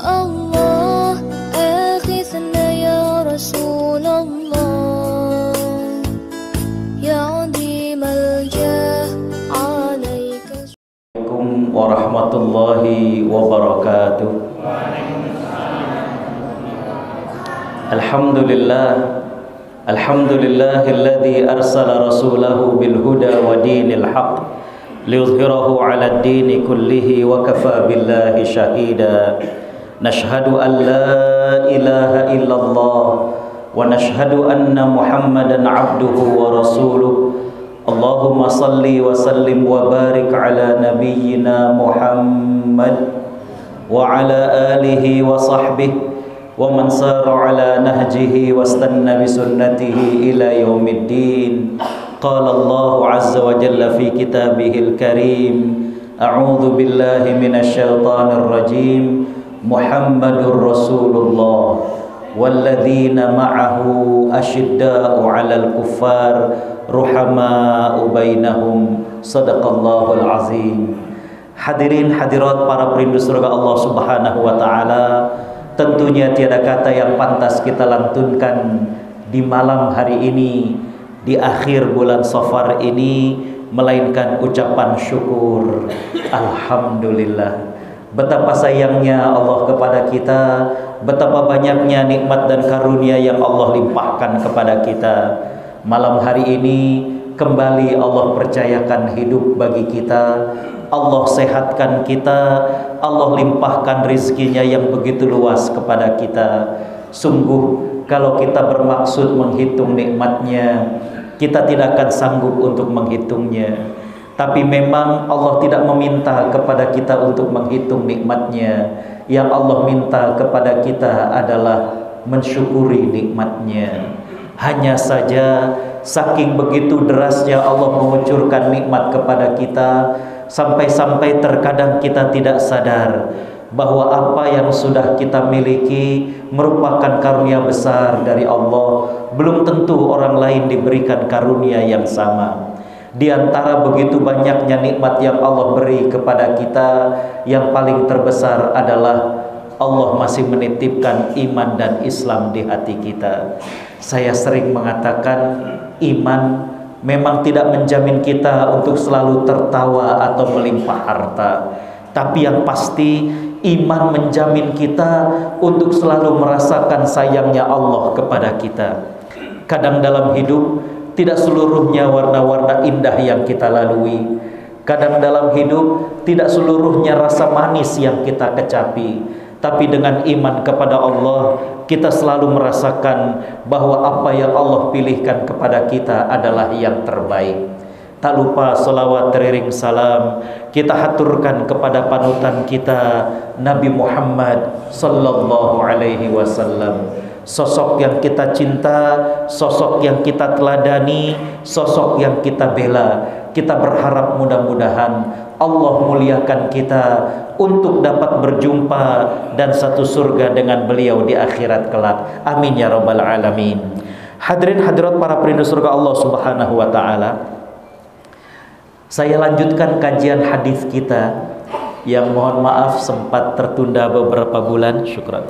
الله آخذنا يا رسول الله يا عظيم الجاه عليك. Assalamualaikum warahmatullahi wabarakatuh. Alhamdulillahilladzi arsala rasulahu bil huda wa dinil haqq liyudhhirahu 'alad dini kullihi wa kafa billahi shahida. Nashhadu an la ilaha illallah wa nashhadu anna Muhammadan 'abduhu wa rasuluh. Allahumma salli wa sallim wa barik ala nabiyyina Muhammad wa ala alihi wa sahbihi wa man sara ala nahjihi wastanna bi sunnatihi ila yaumiddin. Qala Allah azza wa jalla fi kitabihil karim, a'udzu billahi minasy syaithanir rajim. Muhammadur Rasulullah walladzina ma'ahu asyidda'u 'alal kuffar ruhama'u bainahum. Sadaqallahul azim. Hadirin hadirat para perindu surga Allah Subhanahu wa taala, tentunya tiada kata yang pantas kita lantunkan di malam hari ini, di akhir bulan Safar ini, melainkan ucapan syukur. Alhamdulillah. Betapa sayangnya Allah kepada kita, betapa banyaknya nikmat dan karunia yang Allah limpahkan kepada kita. Malam hari ini kembali Allah percayakan hidup bagi kita, Allah sehatkan kita, Allah limpahkan rizkinya yang begitu luas kepada kita. Sungguh kalau kita bermaksud menghitung nikmatnya, kita tidak akan sanggup untuk menghitungnya. Tapi memang Allah tidak meminta kepada kita untuk menghitung nikmatnya. Yang Allah minta kepada kita adalah mensyukuri nikmatnya. Hanya saja saking begitu derasnya Allah mengucurkan nikmat kepada kita, sampai-sampai terkadang kita tidak sadar bahwa apa yang sudah kita miliki merupakan karunia besar dari Allah. Belum tentu orang lain diberikan karunia yang sama. Di antara begitu banyaknya nikmat yang Allah beri kepada kita, yang paling terbesar adalah Allah masih menitipkan iman dan Islam di hati kita. Saya sering mengatakan, iman memang tidak menjamin kita untuk selalu tertawa atau melimpah harta. Tapi yang pasti, iman menjamin kita untuk selalu merasakan sayangnya Allah kepada kita. Kadang dalam hidup tidak seluruhnya warna-warna indah yang kita lalui. Kadang dalam hidup tidak seluruhnya rasa manis yang kita kecapi. Tapi dengan iman kepada Allah, kita selalu merasakan bahwa apa yang Allah pilihkan kepada kita adalah yang terbaik. Tak lupa salawat teriring salam kita haturkan kepada panutan kita, Nabi Muhammad sallallahu alaihi wasallam. Sosok yang kita cinta, sosok yang kita teladani, sosok yang kita bela. Kita berharap mudah-mudahan Allah muliakan kita untuk dapat berjumpa dan satu surga dengan beliau di akhirat kelak. Amin ya rabbal alamin. Hadirin hadirat para perindu surga Allah Subhanahu wa taala, saya lanjutkan kajian hadis kita yang mohon maaf sempat tertunda beberapa bulan. Syukran.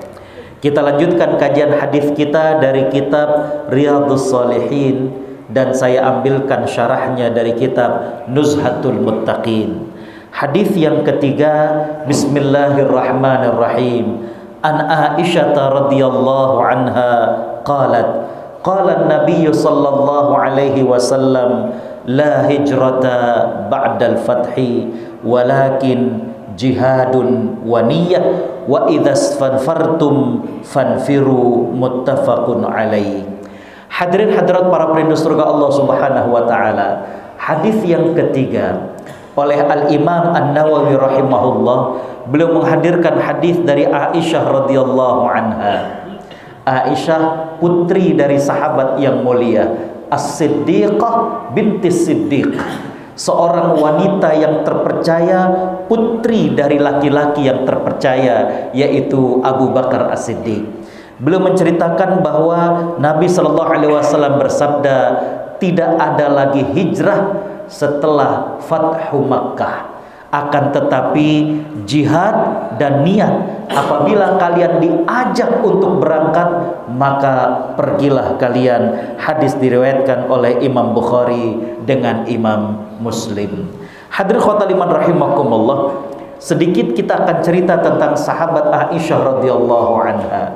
Kita lanjutkan kajian hadis kita dari kitab Riyadhus Shalihin, dan saya ambilkan syarahnya dari kitab Nuzhatul Muttaqin. Hadis yang ketiga, Bismillahirrahmanirrahim. An Aisyah radhiyallahu anha qalat, qala an-nabiy sallallahu alaihi wasallam, la hijrata ba'dal fathi walakin jihadun wa niyyah wa idza fanfartum fanfiru. Muttafaqun alaih. Hadirin hadirat para perindu surga Allah Subhanahu wa taala, hadis yang ketiga oleh Al-Imam An-Nawawi rahimahullah, beliau menghadirkan hadis dari Aisyah radhiyallahu anha. Aisyah putri dari sahabat yang mulia, As-Siddiqah binti Siddiq, seorang wanita yang terpercaya, putri dari laki-laki yang terpercaya, yaitu Abu Bakar As-Siddiq. Beliau menceritakan bahwa Nabi Shallallahu Alaihi Wasallam bersabda, tidak ada lagi hijrah setelah Fathu Makkah. Akan tetapi jihad dan niat, apabila kalian diajak untuk berangkat, maka pergilah kalian. Hadis diriwayatkan oleh Imam Bukhari dengan Imam Muslim. Hadirin khotaliman rahimakumullah, sedikit kita akan cerita tentang sahabat Aisyah radhiyallahu anha.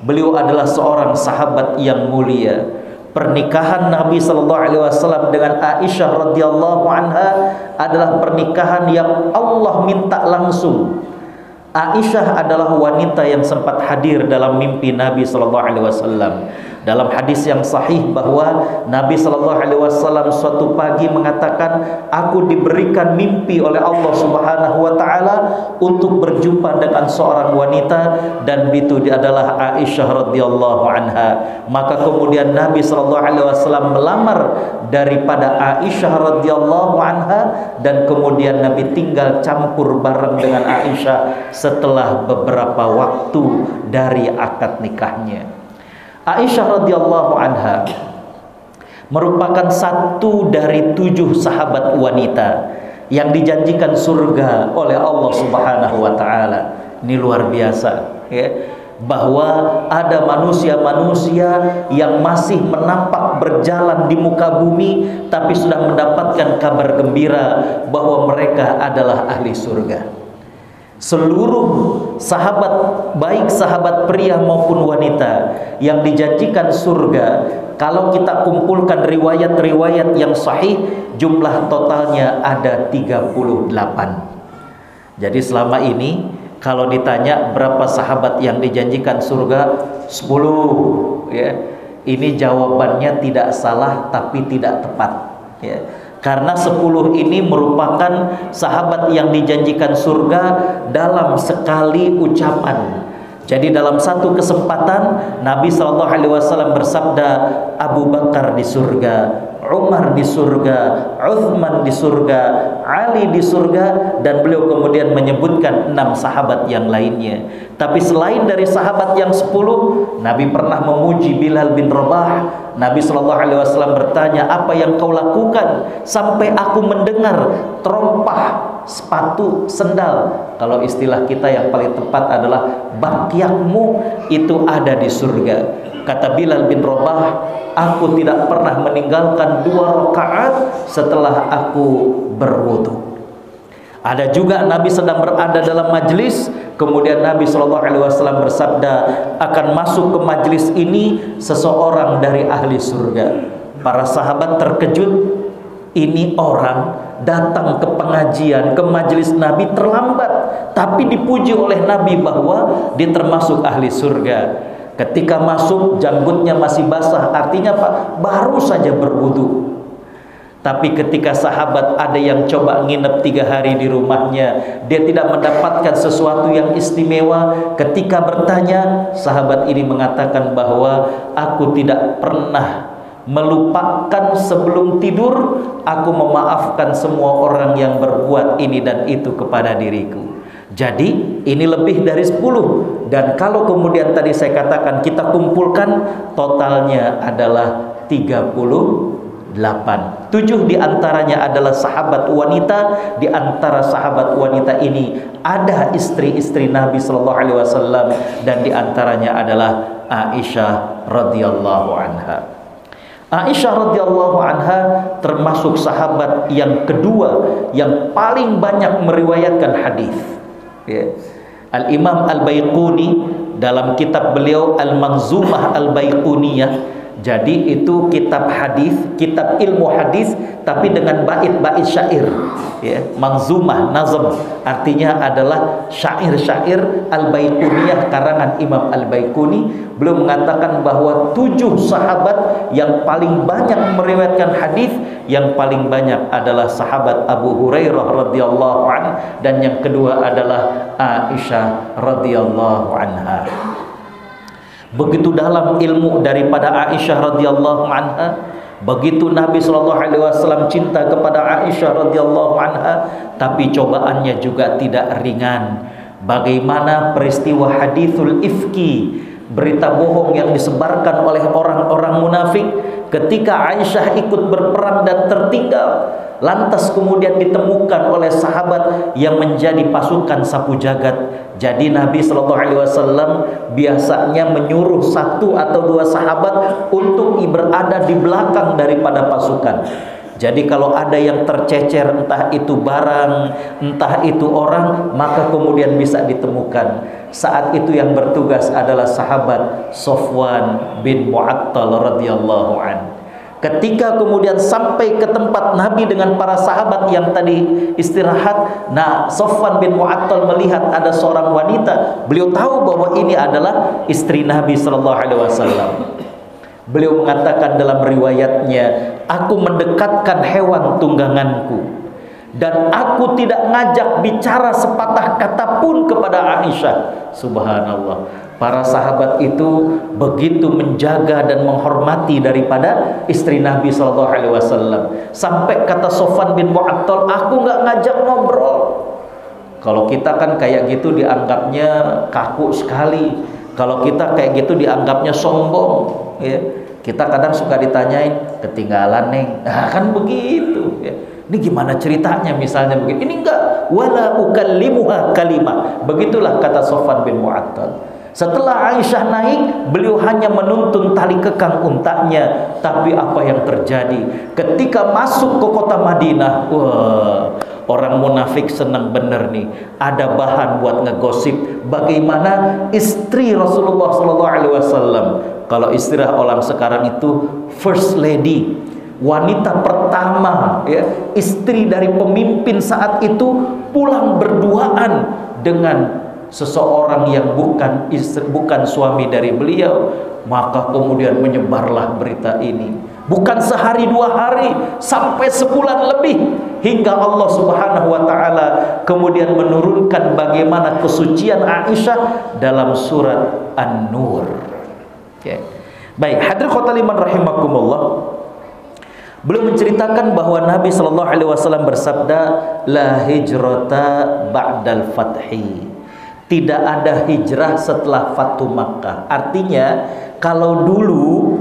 Beliau adalah seorang sahabat yang mulia. Pernikahan Nabi SAW dengan Aisyah radhiyallahu anha adalah pernikahan yang Allah minta langsung. Aisyah adalah wanita yang sempat hadir dalam mimpi Nabi SAW. Dalam hadis yang sahih bahwa Nabi SAW suatu pagi mengatakan, aku diberikan mimpi oleh Allah Subhanahu wa taala untuk berjumpa dengan seorang wanita, dan itu adalah Aisyah radhiyallahu anha. Maka kemudian Nabi SAW melamar daripada Aisyah radhiyallahu anha, dan kemudian Nabi tinggal campur bareng dengan Aisyah setelah beberapa waktu dari akad nikahnya. Aisyah radhiyallahu anha merupakan satu dari 7 sahabat wanita yang dijanjikan surga oleh Allah Subhanahu wa taala. Ini luar biasa, ya. Bahwa ada manusia-manusia yang masih menampak berjalan di muka bumi, tapi sudah mendapatkan kabar gembira bahwa mereka adalah ahli surga. Seluruh sahabat, baik sahabat pria maupun wanita yang dijanjikan surga, kalau kita kumpulkan riwayat-riwayat yang sahih, jumlah totalnya ada 38. Jadi selama ini kalau ditanya berapa sahabat yang dijanjikan surga, 10, ya. Ini jawabannya tidak salah tapi tidak tepat, ya. Karena 10 ini merupakan sahabat yang dijanjikan surga dalam sekali ucapan. Jadi dalam satu kesempatan Nabi SAW bersabda, Abu Bakar di surga, Umar di surga, Uthman di surga, Ali di surga, dan beliau kemudian menyebutkan 6 sahabat yang lainnya. Tapi selain dari sahabat yang 10, Nabi pernah memuji Bilal bin Rabah. Nabi SAW bertanya, apa yang kau lakukan sampai aku mendengar terompah sepatu, sendal? Kalau istilah kita yang paling tepat adalah bakyakmu itu ada di surga. Kata Bilal bin Rabah, aku tidak pernah meninggalkan 2 rakaat setelah aku berwudu. Ada juga Nabi sedang berada dalam majlis, kemudian Nabi SAW bersabda, akan masuk ke majlis ini seseorang dari ahli surga. Para sahabat terkejut, ini orang datang ke pengajian, ke majlis Nabi terlambat, tapi dipuji oleh Nabi bahwa dia termasuk ahli surga. Ketika masuk, janggutnya masih basah, artinya apa? Baru saja berwudu. Tapi ketika sahabat ada yang coba nginep 3 hari di rumahnya, dia tidak mendapatkan sesuatu yang istimewa. Ketika bertanya, sahabat ini mengatakan bahwa aku tidak pernah melupakan sebelum tidur, aku memaafkan semua orang yang berbuat ini dan itu kepada diriku. Jadi ini lebih dari 10. Dan kalau kemudian tadi saya katakan kita kumpulkan, totalnya adalah 38. 7 diantaranya adalah sahabat wanita. Di antara sahabat wanita ini ada istri-istri Nabi SAW, dan diantaranya adalah Aisyah radhiyallahu anha. Aisyah radhiyallahu anha termasuk sahabat yang kedua yang paling banyak meriwayatkan hadis. Ya. Al-Imam Al-Baiquni dalam kitab beliau Al-Manzumah Al-Baiquniyah, jadi itu kitab hadis, kitab ilmu hadis, tapi dengan bait-bait syair, ya. Manzumah, nazm, artinya adalah syair-syair. Al-Baiquniyah karangan Imam Al-Baiquni. Beliau mengatakan bahwa 7 sahabat yang paling banyak meriwayatkan hadis, yang paling banyak adalah sahabat Abu Hurairah radhiyallahu anhu, dan yang kedua adalah Aisyah radhiyallahu anha. Begitu dalam ilmu daripada Aisyah radhiyallahu anha, begitu Nabi SAW cinta kepada Aisyah radhiyallahu anha, tapi cobaannya juga tidak ringan. Bagaimana peristiwa hadithul ifki, berita bohong yang disebarkan oleh orang-orang munafik ketika Aisyah ikut berperang dan tertinggal. Lantas kemudian ditemukan oleh sahabat yang menjadi pasukan sapu jagat. Jadi Nabi SAW biasanya menyuruh 1 atau 2 sahabat untuk berada di belakang daripada pasukan. Jadi kalau ada yang tercecer, entah itu barang, entah itu orang, maka kemudian bisa ditemukan. Saat itu yang bertugas adalah sahabat Sofwan bin Mu'attal radhiyallahu anhu. Ketika kemudian sampai ke tempat Nabi dengan para sahabat yang tadi istirahat, nah Sofwan bin Mu'attal melihat ada seorang wanita. Beliau tahu bahwa ini adalah istri Nabi SAW. Beliau mengatakan dalam riwayatnya, aku mendekatkan hewan tungganganku dan aku tidak ngajak bicara sepatah kata pun kepada Aisyah. Subhanallah. Para sahabat itu begitu menjaga dan menghormati daripada istri Nabi SAW. Sampai kata Sofwan bin Mu'attal, aku nggak ngajak ngobrol. Kalau kita kan kayak gitu dianggapnya kaku sekali. Kalau kita kayak gitu dianggapnya sombong, ya. Kita kadang suka ditanyain, ketinggalan neng, nah, kan begitu, ya. Ini gimana ceritanya misalnya begitu. Ini enggak, wala ukallimuha kalimah. Begitulah kata Sofwan bin Mu'attal. Setelah Aisyah naik, beliau hanya menuntun tali kekang untanya. Tapi apa yang terjadi ketika masuk ke kota Madinah? Wah, orang munafik senang bener nih, ada bahan buat ngegosip bagaimana istri Rasulullah SAW. Kalau istilah orang sekarang itu first lady, wanita pertama, ya, istri dari pemimpin saat itu pulang berduaan dengan seseorang yang bukan istri, bukan suami dari beliau. Maka kemudian menyebarlah berita ini, bukan sehari 2 hari, sampai sebulan lebih, hingga Allah Subhanahu wa ta'ala kemudian menurunkan bagaimana kesucian Aisyah dalam surat An-Nur. Okay. Baik, hadirin khotul iman rahimakumullah. Beliau menceritakan bahwa Nabi SAW bersabda, la hijrata ba'dal fathi. Tidak ada hijrah setelah Fatu Makkah. Artinya, kalau dulu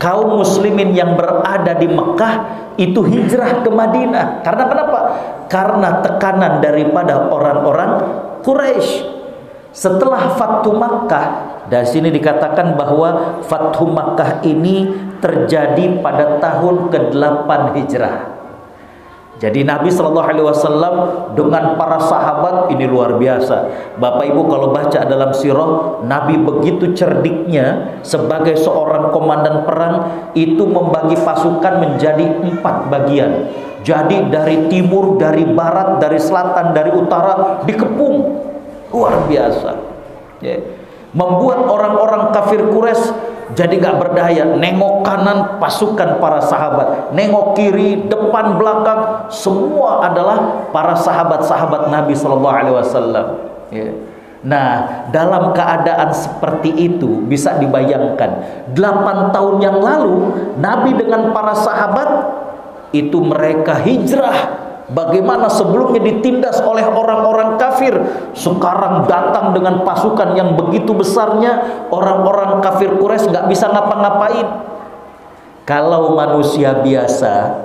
kaum muslimin yang berada di Mekah itu hijrah ke Madinah. Karena kenapa? Karena tekanan daripada orang-orang Quraisy. Setelah Fatu Makkah, dari sini dikatakan bahwa Fatu Makkah ini terjadi pada tahun ke-8 Hijrah. Jadi Nabi SAW dengan para sahabat ini luar biasa. Bapak Ibu kalau baca dalam sirah, Nabi begitu cerdiknya sebagai seorang komandan perang, itu membagi pasukan menjadi 4 bagian. Jadi dari timur, dari barat, dari selatan, dari utara dikepung. Luar biasa, ya. Membuat orang-orang kafir Quraisy jadi gak berdaya. Nengok kanan pasukan para sahabat, nengok kiri, depan, belakang, semua adalah para sahabat-sahabat Nabi SAW, ya. Nah, dalam keadaan seperti itu bisa dibayangkan 8 tahun yang lalu Nabi dengan para sahabat itu mereka hijrah. Bagaimana sebelumnya ditindas oleh orang-orang kafir, sekarang datang dengan pasukan yang begitu besarnya. Orang-orang kafir Quraisy nggak bisa ngapa-ngapain. Kalau manusia biasa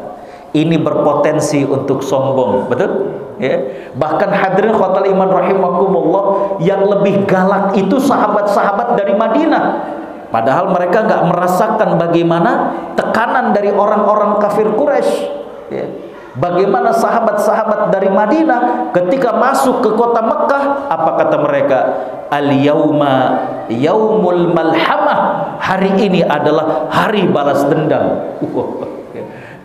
ini berpotensi untuk sombong, betul? Ya. Bahkan hadirin khotul iman rahimakumullah, yang lebih galak itu sahabat-sahabat dari Madinah. Padahal mereka nggak merasakan bagaimana tekanan dari orang-orang kafir Quraisy, ya. Bagaimana sahabat-sahabat dari Madinah ketika masuk ke kota Mekah, apa kata mereka? Al-yauma yaumul malhamah. Hari ini adalah hari balas dendam.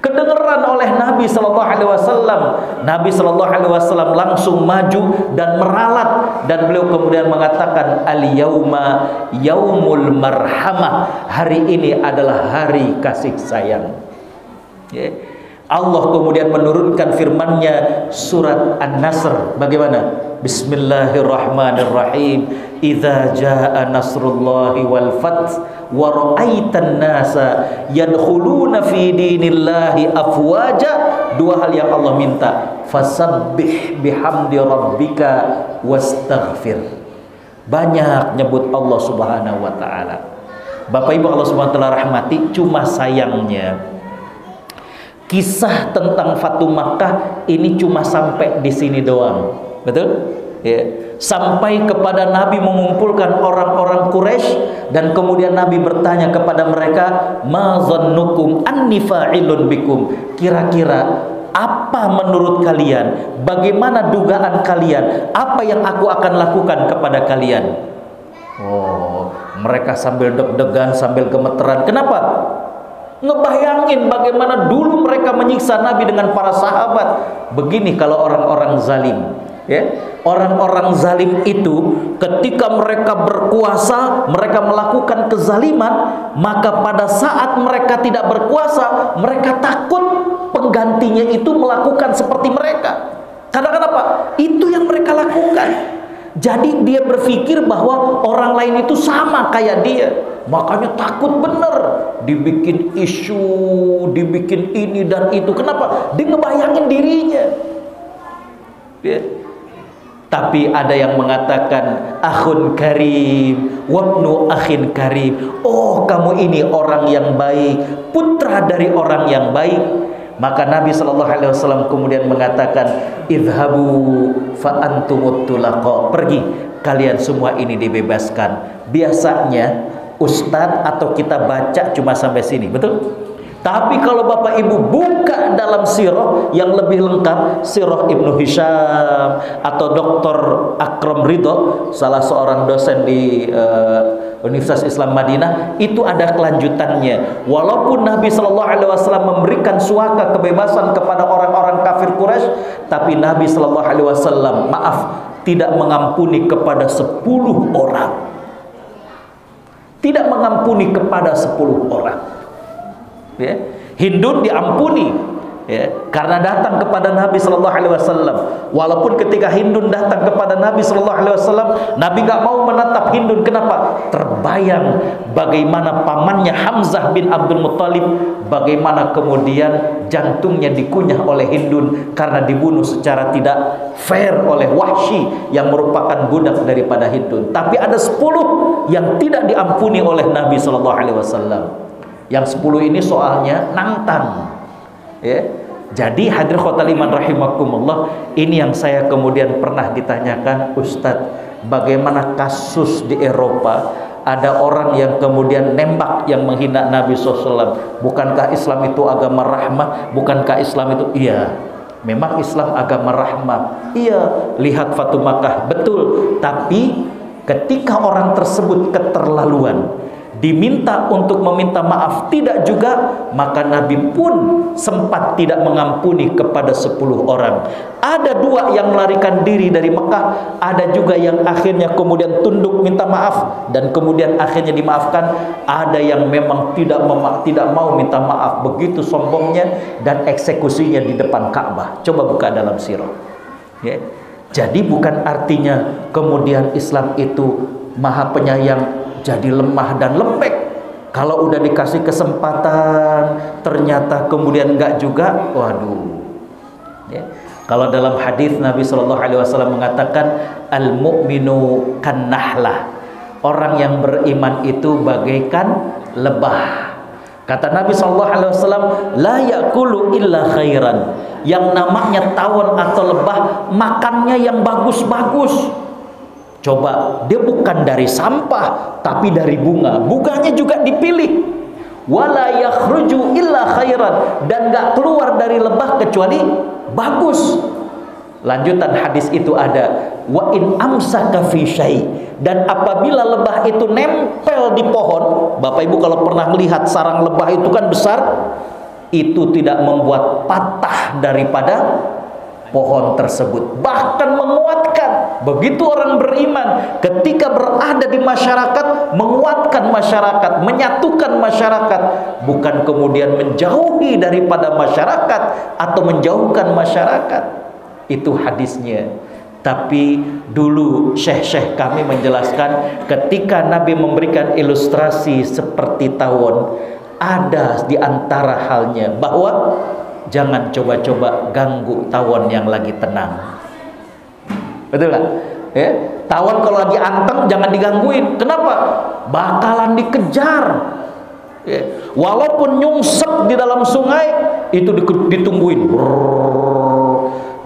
Kedengeran oleh Nabi SAW. Nabi SAW langsung maju dan meralat, dan beliau kemudian mengatakan al-yauma yaumul marhamah. Hari ini adalah hari kasih sayang, ya. Allah kemudian menurunkan firman-Nya surat An-Nasr. Bagaimana? Bismillahirrahmanirrahim. Idza jaa nasrullahi wal fath wa ra'aitan nasa yadkhuluna fi dinillahi afwaja. 2 hal yang Allah minta. Fasabbih bihamdi rabbika wastaghfir. banyak nyebut Allah Subhanahu wa taala. Bapak Ibu Allah Subhanahu wa taala rahmati, cuma sayangnya kisah tentang Fatu Makkah ini cuma sampai di sini doang. Betul? Ya. Sampai kepada Nabi mengumpulkan orang-orang Quraisy dan kemudian Nabi bertanya kepada mereka, "Ma zannukum anni fa'ilun bikum?" Kira-kira apa menurut kalian? Bagaimana dugaan kalian? Apa yang aku akan lakukan kepada kalian? Oh, mereka sambil deg-degan, sambil gemeteran. Kenapa? Ngebayangin bagaimana dulu mereka menyiksa Nabi dengan para sahabat. Begini kalau orang-orang zalim, ya. Orang-orang zalim itu ketika mereka berkuasa, mereka melakukan kezaliman, maka pada saat mereka tidak berkuasa, mereka takut penggantinya itu melakukan seperti mereka. Karena kenapa? Itu yang mereka lakukan. Jadi dia berpikir bahwa orang lain itu sama kayak dia. Makanya takut bener. Dibikin isu, dibikin ini dan itu. Kenapa? Dia ngebayangin dirinya. Ya. Tapi ada yang mengatakan akhun karim, wabnu akhin karim. Oh, kamu ini orang yang baik, putra dari orang yang baik. Maka Nabi SAW kemudian mengatakan, idhabu fa antumut tulaqa. Pergi, kalian semua ini dibebaskan. Biasanya ustadz atau kita baca cuma sampai sini, betul? Tapi kalau Bapak Ibu buka dalam sirah yang lebih lengkap, sirah Ibnu Hisham atau Dr. Akram Ridho, salah seorang dosen di Universitas Islam Madinah, itu ada kelanjutannya. Walaupun Nabi SAW memberikan suaka kebebasan kepada orang-orang kafir Quraisy, tapi Nabi SAW, maaf, tidak mengampuni kepada 10 orang. Tidak mengampuni kepada 10 orang. Ya. Hindun diampuni, ya, karena datang kepada Nabi SAW. Walaupun ketika Hindun datang kepada Nabi SAW, Nabi nggak mau menatap Hindun. Kenapa? Terbayang bagaimana pamannya Hamzah bin Abdul Muttalib, bagaimana kemudian jantungnya dikunyah oleh Hindun karena dibunuh secara tidak fair oleh Wahsy yang merupakan budak daripada Hindun. Tapi ada 10 yang tidak diampuni oleh Nabi SAW. Yang 10 ini soalnya nantang, ya. Jadi hadirin khotal iman rahimakumullah, ini yang saya kemudian pernah ditanyakan, Ustadz, bagaimana kasus di Eropa ada orang yang kemudian nembak yang menghina Nabi SAW. Bukankah Islam itu agama rahmah? Bukankah Islam itu? Iya, memang Islam agama rahmah. Iya, lihat Fatu Makkah, betul. Tapi ketika orang tersebut keterlaluan, diminta untuk meminta maaf tidak juga, maka Nabi pun sempat tidak mengampuni kepada 10 orang. Ada 2 yang melarikan diri dari Mekah, ada juga yang akhirnya kemudian tunduk minta maaf dan kemudian akhirnya dimaafkan. Ada yang memang tidak mau minta maaf, begitu sombongnya, dan eksekusinya di depan Ka'bah. Coba buka dalam sirah, ya. Jadi bukan artinya kemudian Islam itu maha penyayang jadi lemah dan lembek. Kalau udah dikasih kesempatan ternyata kemudian enggak juga, waduh, ya. Kalau dalam hadis Nabi SAW mengatakan al-mu'minu kan nahlah, orang yang beriman itu bagaikan lebah. Kata Nabi SAW, la yakulu illa khairan, yang namanya tawon atau lebah makannya yang bagus-bagus. Coba, dia bukan dari sampah, tapi dari bunga. Bunganya juga dipilih. Wala yakhruju illa khairan, dan gak keluar dari lebah kecuali bagus. Lanjutan hadis itu ada, wa in amsaka fi syai, dan apabila lebah itu nempel di pohon, Bapak Ibu kalau pernah melihat sarang lebah itu kan besar, itu tidak membuat patah daripada pohon tersebut, bahkan menguatkan. Begitu orang beriman ketika berada di masyarakat, menguatkan masyarakat, menyatukan masyarakat, bukan kemudian menjauhi daripada masyarakat atau menjauhkan masyarakat. Itu hadisnya. Tapi dulu syekh-syekh kami menjelaskan, ketika Nabi memberikan ilustrasi seperti tawon, ada di antara halnya bahwa jangan coba-coba ganggu tawon yang lagi tenang. Betul gak? Ya, tawon kalau lagi anteng jangan digangguin. Kenapa? Bakalan dikejar. Ya, walaupun nyungsep di dalam sungai itu ditungguin.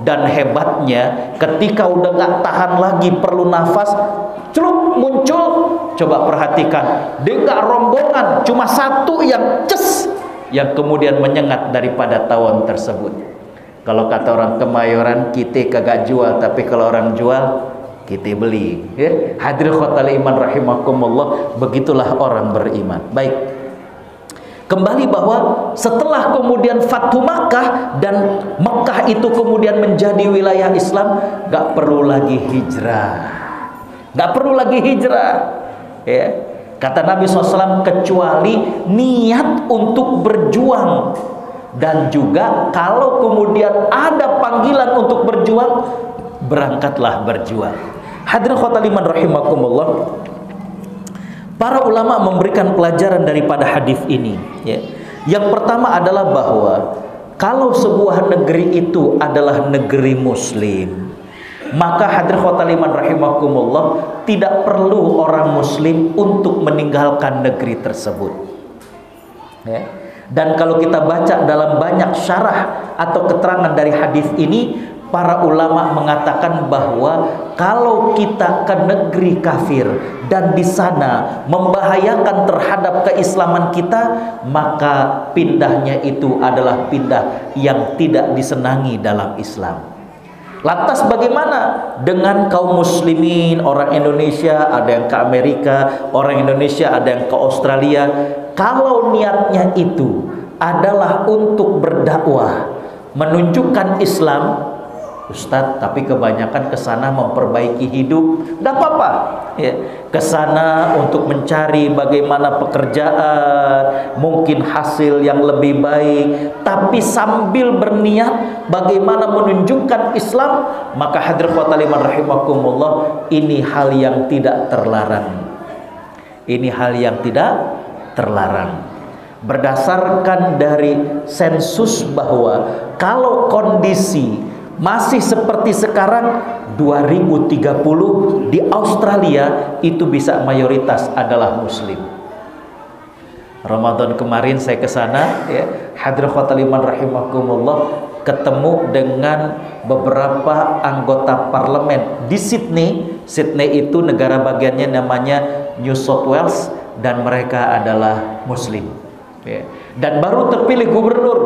Dan hebatnya ketika udah nggak tahan lagi perlu nafas, celuk muncul. Coba perhatikan, dia nggak rombongan, cuma satu yang ces, yang kemudian menyengat daripada tawon tersebut. Kalau kata orang Kemayoran, kita kagak jual, tapi kalau orang jual kita beli. Ya? Hadirin khotal iman rahimakumullah, begitulah orang beriman. Baik. Kembali bahwa setelah kemudian Fathu Makkah dan Mekah itu kemudian menjadi wilayah Islam, gak perlu lagi hijrah. Gak perlu lagi hijrah. Ya. Kata Nabi SAW, kecuali niat untuk berjuang. Dan juga kalau kemudian ada panggilan untuk berjuang, berangkatlah berjuang. Hadirin khotal iman rahimakumullah, para ulama memberikan pelajaran daripada hadis ini. Ya. Yang pertama adalah bahwa kalau sebuah negeri itu adalah negeri Muslim, maka hadirin khotal iman rahimakumullah, tidak perlu orang Muslim untuk meninggalkan negeri tersebut. Ya. Dan kalau kita baca dalam banyak syarah atau keterangan dari hadis ini, para ulama mengatakan bahwa kalau kita ke negeri kafir dan di sana membahayakan terhadap keislaman kita, maka pindahnya itu adalah pindah yang tidak disenangi dalam Islam. Lantas bagaimana dengan kaum muslimin, orang Indonesia ada yang ke Amerika, orang Indonesia ada yang ke Australia? Kalau niatnya itu adalah untuk berdakwah, menunjukkan Islam, Ustadz, tapi kebanyakan ke sana memperbaiki hidup, nggak apa-apa. Ya, ke sana untuk mencari bagaimana pekerjaan, mungkin hasil yang lebih baik, tapi sambil berniat bagaimana menunjukkan Islam, maka hadirin khotal iman rahimakumullah, ini hal yang tidak terlarang. Ini hal yang tidak terlarang. Berdasarkan dari sensus bahwa kalau kondisi masih seperti sekarang 2030 di Australia itu bisa mayoritas adalah Muslim. Ramadan kemarin saya ke sana, ya, hadirin khotal iman rahimakumullah, ketemu dengan beberapa anggota parlemen di Sydney. Sydney itu negara bagiannya namanya New South Wales dan mereka adalah Muslim. Ya. Dan baru terpilih gubernur.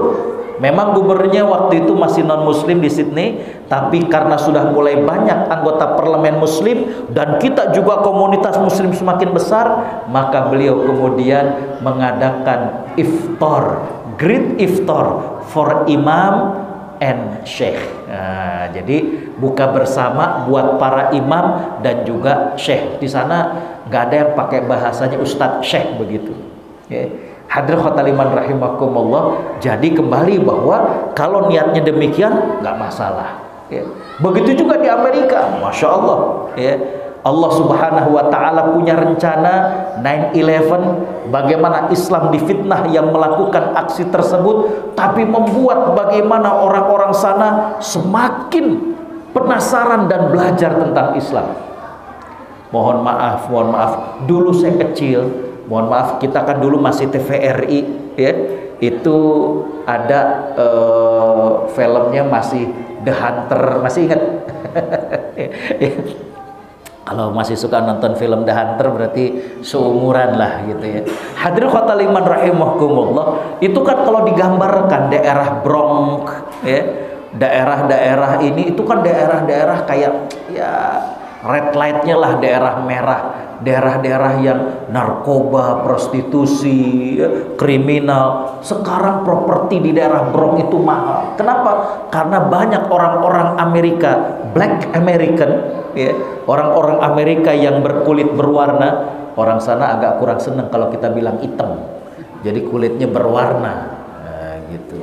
Memang gubernurnya waktu itu masih non-muslim di Sydney, tapi karena sudah mulai banyak anggota parlemen muslim dan kita juga komunitas muslim semakin besar, maka beliau kemudian mengadakan iftar, great iftar for imam and sheikh. Nah, jadi buka bersama buat para imam dan juga sheikh. Di sana nggak ada yang pakai bahasanya ustadz sheikh begitu. Ya. Hadirin khotal iman rahimakumullah, jadi kembali bahwa kalau niatnya demikian nggak masalah. Ya. Begitu juga di Amerika, masya Allah. Ya. Allah Subhanahu Wa Taala punya rencana 9/11, bagaimana Islam difitnah yang melakukan aksi tersebut, tapi membuat bagaimana orang-orang sana semakin penasaran dan belajar tentang Islam. Mohon maaf, dulu saya kecil. Mohon maaf, kita kan dulu masih TVRI, ya. Itu ada filmnya masih The Hunter, masih ingat? Kalau masih suka nonton film The Hunter berarti seumuran lah gitu ya. Hadirin khotal iman rahimakumullah, itu kan kalau digambarkan daerah Bronx, ya, daerah-daerah ini itu kan daerah-daerah kayak ya red light-nya lah, daerah merah, daerah-daerah yang narkoba, prostitusi, kriminal. Sekarang properti di daerah Bronx itu mahal. Kenapa? Karena banyak orang-orang Amerika, Black American, ya, orang-orang Amerika yang berkulit berwarna. Orang sana agak kurang senang kalau kita bilang hitam, jadi kulitnya berwarna. Nah, gitu.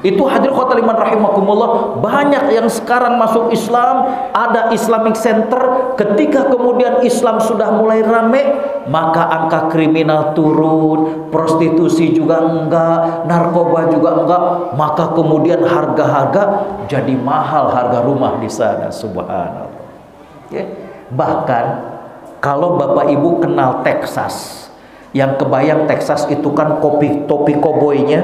Itu hadirin khotal iman rahimakumullah, banyak yang sekarang masuk Islam, ada Islamic Center. Ketika kemudian Islam sudah mulai rame, maka angka kriminal turun, prostitusi juga enggak, narkoba juga enggak, maka kemudian harga-harga jadi mahal, harga rumah di sana. Subhanallah. Ya. Bahkan kalau Bapak Ibu kenal Texas, yang kebayang Texas itu kan topi koboynya,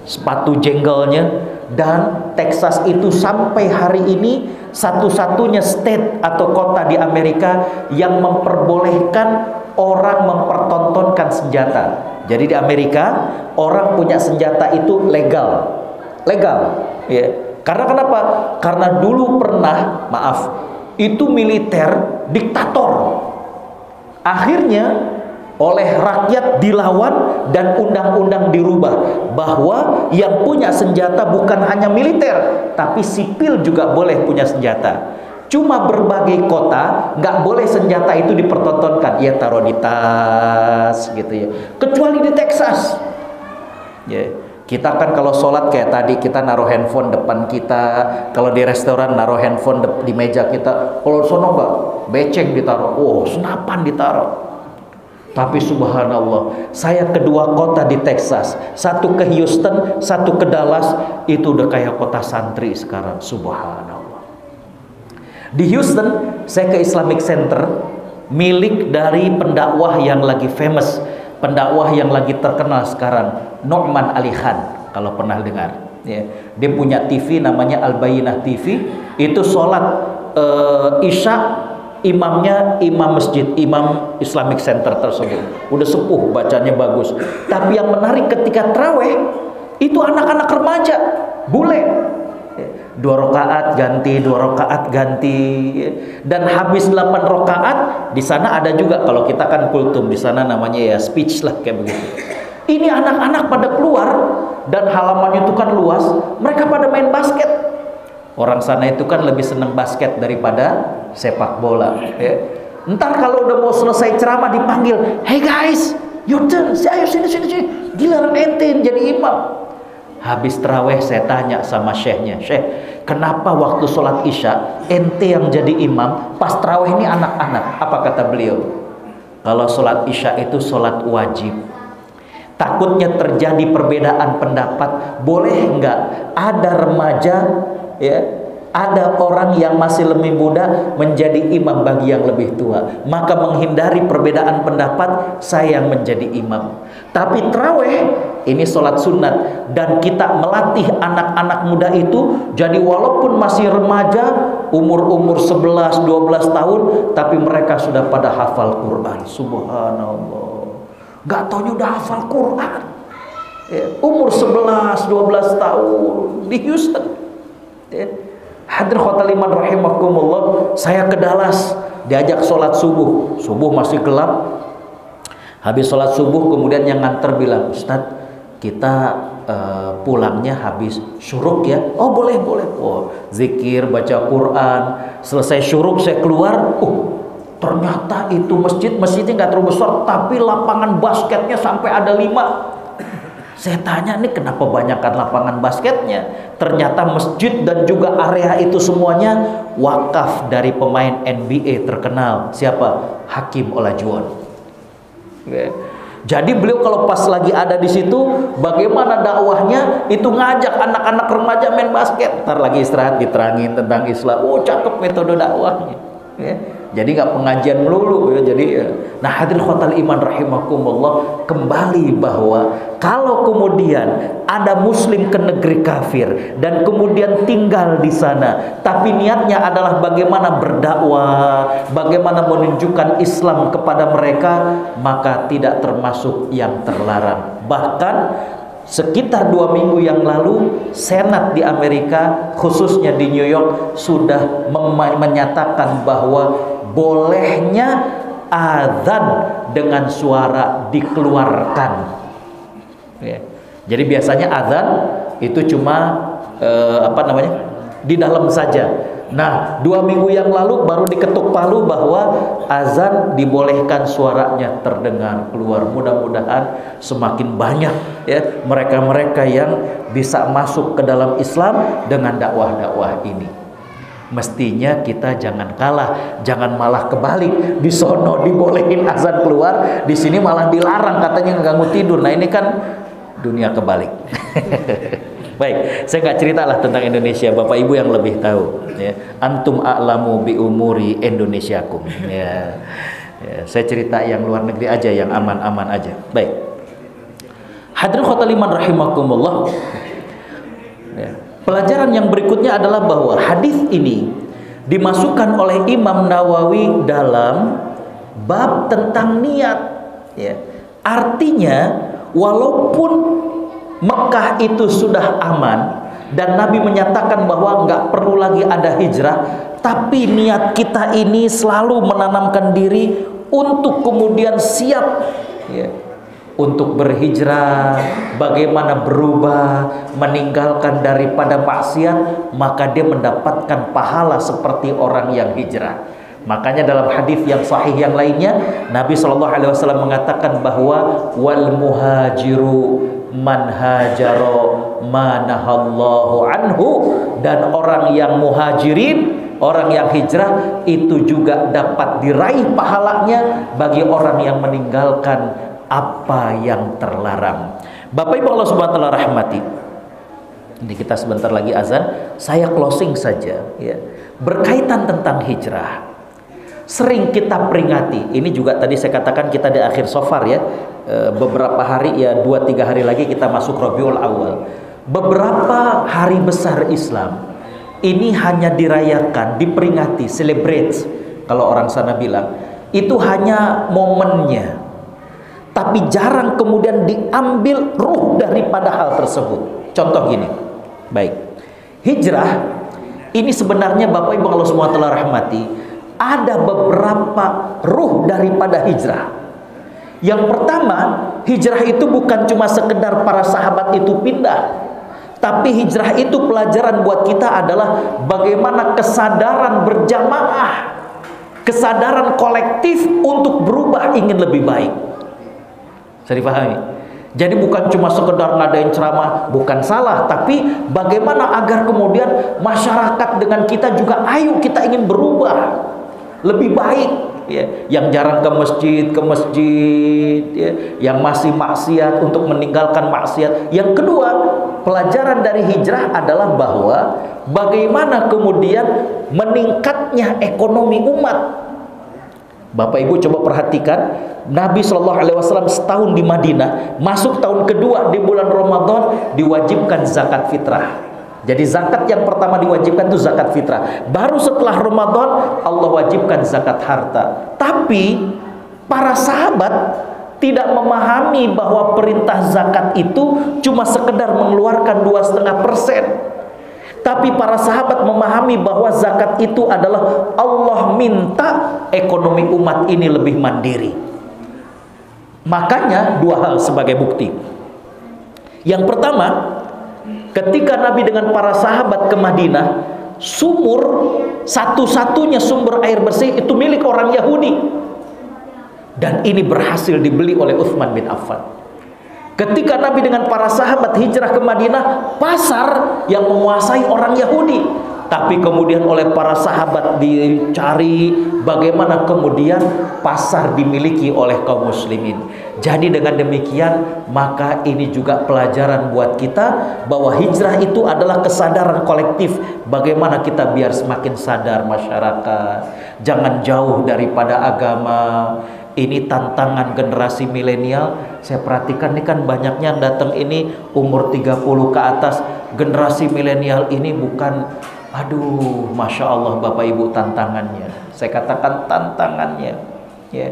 sepatu jenggelnya, dan Texas itu sampai hari ini satu-satunya state atau kota di Amerika yang memperbolehkan orang mempertontonkan senjata. Jadi di Amerika orang punya senjata itu legal, ya. Karena kenapa? Karena dulu pernah, itu militer diktator. Akhirnya oleh rakyat dilawan dan undang-undang dirubah bahwa yang punya senjata bukan hanya militer, tapi sipil juga boleh punya senjata. Cuma berbagai kota nggak boleh senjata itu dipertontonkan, ya taruh di tas gitu ya. Kecuali di Texas. Ya, kita kan kalau sholat kayak tadi kita naruh handphone depan kita, kalau di restoran naruh handphone di meja kita. Kalau sono nggak, beceng ditaruh, senapan ditaruh. Tapi subhanallah, saya kedua kota di Texas, satu ke Houston, satu ke Dallas, itu udah kayak kota santri sekarang, subhanallah. Di Houston, saya ke Islamic Center, milik dari pendakwah yang lagi famous, pendakwah yang lagi terkenal sekarang, Nu'man Ali Khan, kalau pernah dengar. Ya. Dia punya TV namanya Al-Bayyinah TV, itu sholat Isya, imamnya imam masjid, imam Islamic Center tersebut udah sepuh, bacanya bagus. Tapi yang menarik ketika tarawih itu anak-anak remaja, bule, 2 rakaat ganti, 2 rakaat ganti, dan habis 8 rakaat di sana ada juga, kalau kita kan kultum di sana namanya ya speech lah kayak begitu. Ini anak-anak pada keluar dan halamannya itu kan luas, mereka pada main basket. Orang sana itu kan lebih senang basket daripada sepak bola, ya. Ntar kalau udah mau selesai ceramah dipanggil, "Hey guys, your turn, ayo sini. Giliran ente jadi imam." Habis tarawih saya tanya sama syekhnya, "Syekh, kenapa waktu sholat isya ente yang jadi imam, pas tarawih ini anak-anak?" Apa kata beliau? Kalau sholat isya itu sholat wajib. Takutnya terjadi perbedaan pendapat, boleh nggak ada remaja, ya, ada orang yang masih lebih muda menjadi imam bagi yang lebih tua. Maka menghindari perbedaan pendapat, saya yang menjadi imam. Tapi tarawih ini sholat sunat, dan kita melatih anak-anak muda itu, jadi walaupun masih remaja, umur 11-12 tahun, tapi mereka sudah pada hafal Quran. Subhanallah, gak taunya udah hafal Quran, ya, umur 11-12 tahun di Houston, ya. Hadirin khotul iman rahimakumullah, saya ke Dallas, diajak sholat subuh masih gelap. Habis sholat subuh kemudian yang nganter bilang, "Ustadz, kita pulangnya habis syuruk ya." "Oh boleh." Zikir, baca Quran, selesai syuruk saya keluar, ternyata itu masjidnya nggak terlalu besar, tapi lapangan basketnya sampai ada 5. Saya tanya, nih kenapa banyakkan lapangan basketnya? Ternyata masjid dan juga area itu semuanya wakaf dari pemain NBA terkenal. Siapa? Hakim Olajuwon. Jadi beliau kalau pas lagi ada di situ, bagaimana dakwahnya itu ngajak anak-anak remaja main basket. Ntar lagi istirahat diterangin tentang Islam. Cakep metode dakwahnya. Ya. Jadi nggak pengajian melulu, ya. Jadi, nah hadirin khotul iman rahimakumullah, kembali bahwa kalau kemudian ada muslim ke negeri kafir dan kemudian tinggal di sana, tapi niatnya adalah bagaimana berdakwah, bagaimana menunjukkan Islam kepada mereka, maka tidak termasuk yang terlarang. Bahkan sekitar 2 minggu yang lalu, Senat di Amerika, khususnya di New York, sudah menyatakan bahwa bolehnya azan dengan suara dikeluarkan, ya. Jadi biasanya azan itu cuma di dalam saja. Nah 2 minggu yang lalu baru diketuk palu bahwa azan dibolehkan suaranya terdengar keluar. Mudah-mudahan semakin banyak, ya, mereka-mereka yang bisa masuk ke dalam Islam dengan dakwah-dakwah ini. Mestinya kita jangan kalah, jangan malah kebalik. Di sono dibolehin azan keluar, di sini malah dilarang, katanya ngeganggu tidur. Nah ini kan dunia kebalik. Baik, saya nggak ceritalah tentang Indonesia, Bapak Ibu yang lebih tahu. Ya. Antum a'lamu bi umuri Indonesiakum. Ya. Ya, saya cerita yang luar negeri aja, yang aman-aman aja. Baik. Hadirin khotaliman rahimakumullah. Ya. Pelajaran yang berikutnya adalah bahwa hadis ini dimasukkan oleh Imam Nawawi dalam bab tentang niat. Ya. Artinya, walaupun Mekah itu sudah aman dan Nabi menyatakan bahwa nggak perlu lagi ada hijrah, tapi niat kita ini selalu menanamkan diri untuk kemudian siap, ya, untuk berhijrah, bagaimana berubah, meninggalkan daripada maksiat, maka dia mendapatkan pahala seperti orang yang hijrah. Makanya dalam hadis yang sahih yang lainnya, Nabi SAW mengatakan bahwa wal muhajiru man hajaro manahallahu anhu, dan orang yang muhajirin, orang yang hijrah itu juga dapat diraih pahalanya bagi orang yang meninggalkan apa yang terlarang. Bapak Ibu Allah Subhanahu wa taala rahmati. Ini kita sebentar lagi azan, saya closing saja ya. Berkaitan tentang hijrah. Sering kita peringati, ini juga tadi saya katakan kita di akhir Safar ya, beberapa hari ya, 2-3 hari lagi kita masuk Rabiul Awal. Beberapa hari besar Islam ini hanya dirayakan, diperingati, celebrate, kalau orang sana bilang, itu hanya momennya, tapi jarang kemudian diambil ruh daripada hal tersebut. Contoh gini, baik, hijrah ini sebenarnya Bapak Ibu Allah SWT rahmati, ada beberapa ruh daripada hijrah. Yang pertama, hijrah itu bukan cuma sekedar para sahabat itu pindah, tapi hijrah itu pelajaran buat kita adalah bagaimana kesadaran berjamaah, kesadaran kolektif untuk berubah ingin lebih baik. Bisa dipahami? Jadi bukan cuma sekedar ngadain ceramah, bukan salah, tapi bagaimana agar kemudian masyarakat dengan kita juga, ayo kita ingin berubah lebih baik, ya. Yang jarang ke masjid, ya. Yang masih maksiat untuk meninggalkan maksiat. Yang kedua, pelajaran dari hijrah adalah bahwa bagaimana kemudian meningkatnya ekonomi umat. Bapak Ibu coba perhatikan, Nabi SAW setahun di Madinah, masuk tahun kedua di bulan Ramadan diwajibkan zakat fitrah. Jadi zakat yang pertama diwajibkan itu zakat fitrah. Baru setelah Ramadan Allah wajibkan zakat harta. Tapi para sahabat tidak memahami bahwa perintah zakat itu cuma sekedar mengeluarkan 2,5%. Tapi para sahabat memahami bahwa zakat itu adalah Allah minta ekonomi umat ini lebih mandiri. Makanya dua hal sebagai bukti. Yang pertama, ketika Nabi dengan para sahabat ke Madinah, sumur satu-satunya sumber air bersih itu milik orang Yahudi. Dan ini berhasil dibeli oleh Utsman bin Affan. Ketika Nabi dengan para sahabat hijrah ke Madinah, pasar yang menguasai orang Yahudi. Tapi kemudian oleh para sahabat dicari bagaimana kemudian pasar dimiliki oleh kaum muslimin. Jadi dengan demikian, maka ini juga pelajaran buat kita bahwa hijrah itu adalah kesadaran kolektif. Bagaimana kita biar semakin sadar masyarakat, jangan jauh daripada agama. Ini tantangan generasi milenial. Saya perhatikan ini kan banyaknya yang datang ini umur 30 ke atas. Generasi milenial ini bukan, aduh, Masya Allah Bapak Ibu, tantangannya. Saya katakan tantangannya, ya.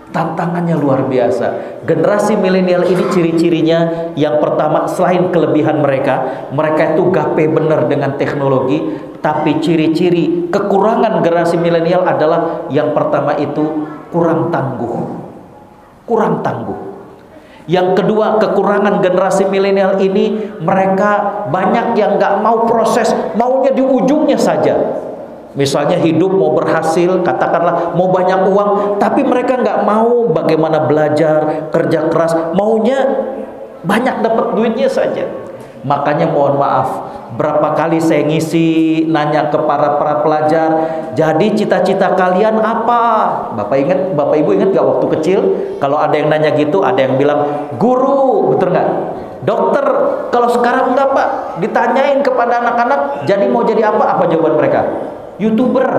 Tantangannya luar biasa. Generasi milenial ini ciri-cirinya, yang pertama selain kelebihan mereka itu gape bener dengan teknologi. Tapi ciri-ciri kekurangan generasi milenial adalah yang pertama itu kurang tangguh. Kurang tangguh. Yang kedua, kekurangan generasi milenial ini, mereka banyak yang nggak mau proses, maunya di ujungnya saja. Misalnya hidup mau berhasil, katakanlah mau banyak uang, tapi mereka nggak mau bagaimana belajar, kerja keras, maunya banyak dapat duitnya saja. Makanya mohon maaf, berapa kali saya ngisi nanya ke para pelajar, jadi cita-cita kalian apa? Bapak Ibu ingat gak waktu kecil kalau ada yang nanya gitu, ada yang bilang guru, betul nggak? Dokter kalau sekarang enggak Pak, ditanyain kepada anak-anak, jadi mau jadi apa? Apa jawaban mereka? YouTuber.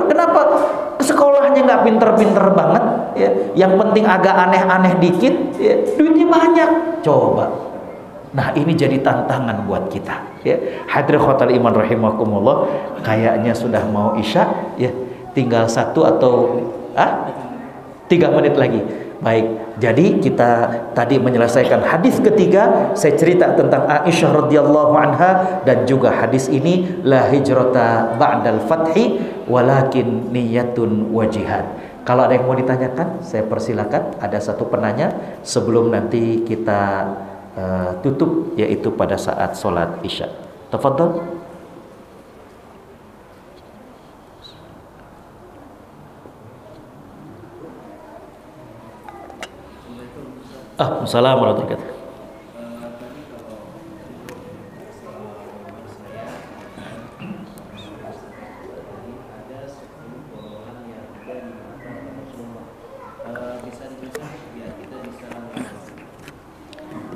Kenapa? Sekolahnya nggak pinter-pinter banget, ya. Yang penting agak aneh-aneh dikit, ya. Duitnya banyak. Coba. Nah, ini jadi tantangan buat kita, ya. Hadirin khotal iman rahimakumullah, kayaknya sudah mau isya, ya. Tinggal 1 atau 3 menit lagi. Baik, jadi kita tadi menyelesaikan hadis ketiga. Saya cerita tentang Aisyah radhiyallahu anha, dan juga hadis ini la hijrata ba'dal fathi walakin niyatun wa jihad. Kalau ada yang mau ditanyakan, saya persilakan. Ada satu penanya sebelum nanti kita tutup, yaitu pada saat sholat isya. Tafadhol. Assalamualaikum warahmatullahi wabarakatuh.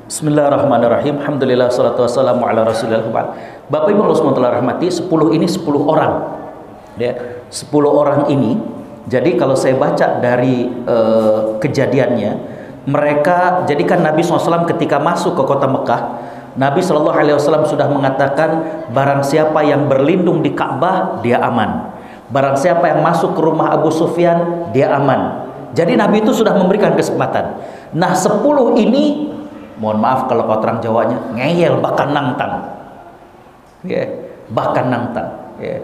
Bismillahirrahmanirrahim. Alhamdulillah, salatu wassalamu ala rasulillah. Bapak Ibu Allah SWT rahmati, 10 ini 10 orang, ya. 10 orang ini, jadi kalau saya baca dari kejadiannya, mereka, jadi kan Nabi SAW ketika masuk ke kota Mekah, Nabi SAW sudah mengatakan, barang siapa yang berlindung di Ka'bah, dia aman. Barang siapa yang masuk ke rumah Abu Sufyan, dia aman. Jadi Nabi itu sudah memberikan kesempatan. Nah, 10 ini, mohon maaf kalau orang Jawanya, ngeyel, bahkan nangtang, ya, bahkan nangtang, ya.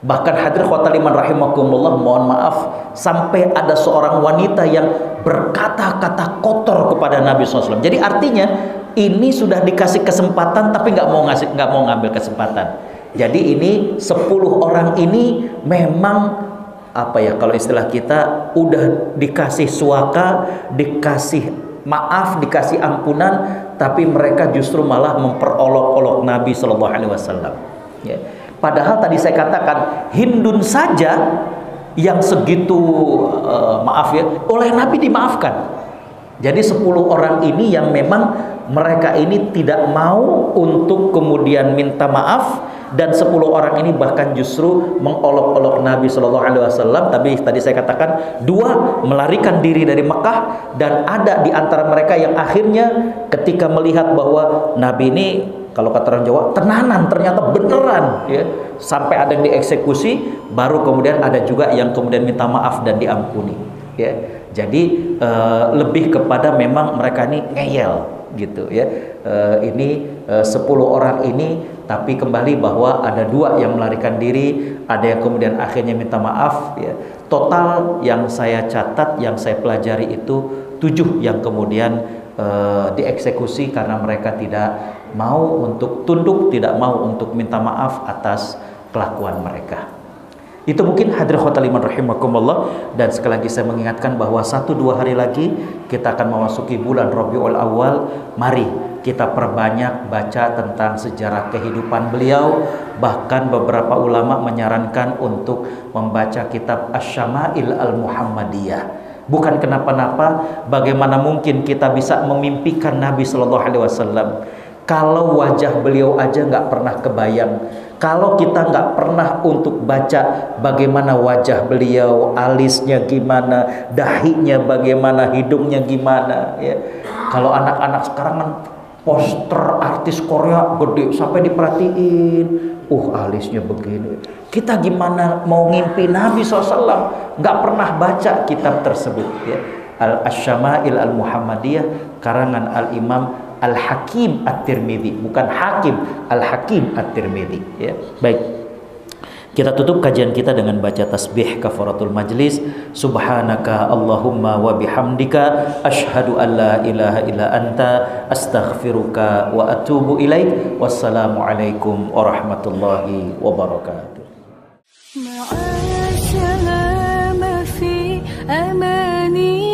Bahkan hadir khotal iman rahimakumullah, mohon maaf, sampai ada seorang wanita yang berkata-kata kotor kepada Nabi SAW. Jadi artinya ini sudah dikasih kesempatan tapi nggak mau ngambil kesempatan. Jadi ini 10 orang ini memang apa ya, kalau istilah kita udah dikasih suaka, dikasih maaf, dikasih ampunan, tapi mereka justru malah memperolok-olok Nabi SAW, ya. Padahal tadi saya katakan Hindun saja yang segitu maaf ya, oleh Nabi dimaafkan. Jadi 10 orang ini yang memang mereka ini tidak mau untuk kemudian minta maaf, dan 10 orang ini bahkan justru mengolok-olok Nabi SAW. Tapi tadi saya katakan 2 melarikan diri dari Mekah, dan ada di antara mereka yang akhirnya ketika melihat bahwa Nabi ini, kalau kata orang Jawa, tenanan, ternyata beneran, ya, sampai ada yang dieksekusi, baru kemudian ada juga yang kemudian minta maaf dan diampuni, ya. Jadi lebih kepada memang mereka ini ngeyel, gitu, ya. Ini 10 orang ini, tapi kembali bahwa ada 2 yang melarikan diri, ada yang kemudian akhirnya minta maaf, ya. Total yang saya catat, yang saya pelajari itu 7 yang kemudian dieksekusi karena mereka tidak mau untuk tunduk, tidak mau untuk minta maaf atas kelakuan mereka. Itu mungkin hadirin khotal iman rahimakumullah. Dan sekali lagi saya mengingatkan bahwa 1-2 hari lagi kita akan memasuki bulan Rabiul Awal. Mari kita perbanyak baca tentang sejarah kehidupan beliau. Bahkan beberapa ulama menyarankan untuk membaca kitab Asy-Syama'il Al-Muhammadiyah. Bukan kenapa-napa, bagaimana mungkin kita bisa memimpikan Nabi SAW kalau wajah beliau aja nggak pernah kebayang, kalau kita nggak pernah untuk baca bagaimana wajah beliau, alisnya gimana, dahinya bagaimana, hidungnya gimana, ya. Kalau anak-anak sekarang kan poster artis Korea gede sampai diperhatiin, alisnya begini. Kita gimana mau ngimpi Nabi SAW, nggak pernah baca kitab tersebut, ya. Asy-Syama'il Al-Muhammadiyah karangan Al-Imam Al-Hakim At-Tirmidzi, bukan Hakim, Al-Hakim At-Tirmidzi, ya. Baik. Kita tutup kajian kita dengan baca tasbih kafaratul majlis. Subhanaka Allahumma wa bihamdika asyhadu an la ilaha illa anta astaghfiruka wa atubu ilaik. Wassalamualaikum warahmatullahi wabarakatuh. مع السلامة في أماني